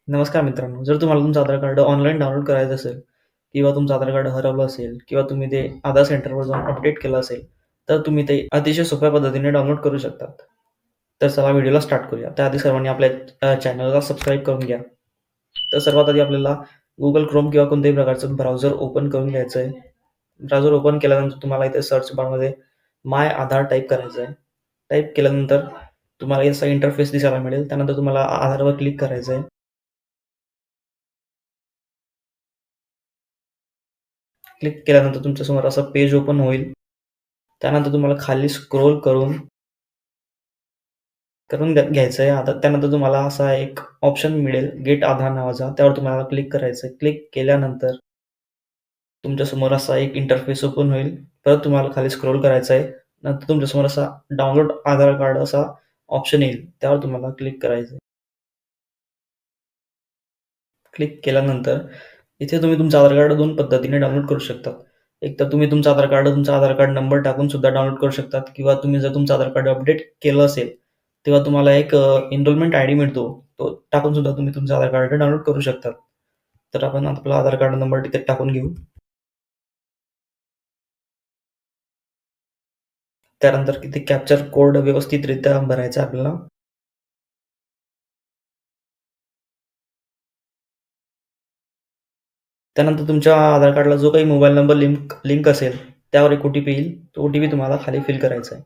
नमस्कार मित्रांनो, जर तुम्हाला तुमचं आधार कार्ड ऑनलाईन डाउनलोड करायचं असेल किंवा तुमचं आधार कार्ड हरवलं असेल किंवा तुम्ही ते आधार सेंटरवर जाऊन अपडेट केलं असेल, तर तुम्ही ते अतिशय सोप्या पद्धतीने डाउनलोड करू शकतात. तर चला व्हिडिओला स्टार्ट करूया. त्याआधी सर्वांनी आपल्या चॅनलला सबस्क्राईब करून घ्या. तर सर्वात आधी आपल्याला Google Chrome किंवा कोणत्याही प्रकारचं ब्राउझर ओपन करून घ्यायचं आहे. ब्राउझर ओपन केल्यानंतर तुम्हाला इथे सर्च बारमध्ये माय आधार टाईप करायचं आहे. टाईप केल्यानंतर तुम्हाला असा इंटरफेस दिसायला मिळेल. त्यानंतर तुम्हाला आधारवर क्लिक करायचं आहे. क्लिक केल्यानंतर तुमच्यासमोर असं पेज ओपन होईल. त्यानंतर तुम्हाला खाली स्क्रोल करून करून घ्यायचं आहे. आता त्यानंतर तुम्हाला असा एक ऑप्शन मिळेल गेट आधार नावाचा. त्यावर तुम्हाला क्लिक करायचं आहे. क्लिक केल्यानंतर तुमच्यासमोर असा एक इंटरफेस ओपन होईल. परत तुम्हाला खाली स्क्रोल करायचं आहे. नंतर तुमच्यासमोर असा डाउनलोड आधार कार्ड असा ऑप्शन येईल. त्यावर तुम्हाला क्लिक करायचं आहे. क्लिक केल्यानंतर इथे तुम्ही तुमचं आधार कार्ड 2 पद्धतीने डाउनलोड करू शकता. एक तर तुम्ही तुमचं आधार कार्ड नंबर टाकून सुद्धा डाउनलोड करू शकतात किंवा तुम्ही जर तुमचं आधार कार्ड अपडेट केलं असेल, तेव्हा तुम्हाला एक एनरोलमेंट आयडी मिळतो. तो टाकून सुद्धा तुम्ही तुमचं आधार कार्ड डाउनलोड करू शकतात. तर आपण आपला आधार कार्ड नंबर तिथे टाकून घेऊ. त्यानंतर तिथे कॅप्चर कोड व्यवस्थितरित्या भरायचा आहे आपल्याला. त्यानंतर तुमच्या आधार कार्डला जो काही मोबाईल नंबर लिंक लिंक असेल, त्यावर एक ओ-टी-पी येईल. तो ओ-टी-पी तुम्हाला खाली फिल करायचा आहे.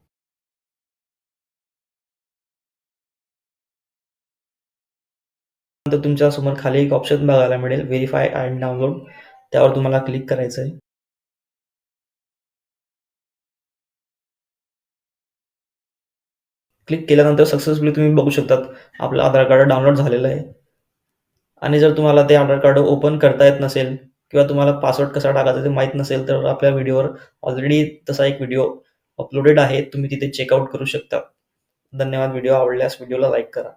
नंतर तुमच्यासमोर खाली एक ऑप्शन बघायला मिळेल व्हेरिफाय अँड डाउनलोड. त्यावर तुम्हाला क्लिक करायचं आहे. क्लिक केल्यानंतर सक्सेसफुली तुम्ही बघू शकतात आपलं आधार कार्ड डाउनलोड झालेलं आहे. आणि जर तुम्हाला ते आधार कार्ड ओपन करता येत नसेल किंवा तुम्हाला पासवर्ड कसा टाकायचा ते माहीत नसेल, तर आपल्या व्हिडिओवर ऑलरेडी तसा एक व्हिडिओ अपलोडेड आहे. तुम्ही तिथे चेकआउट करू शकता. धन्यवाद. व्हिडिओ आवडल्यास व्हिडिओला लाईक करा.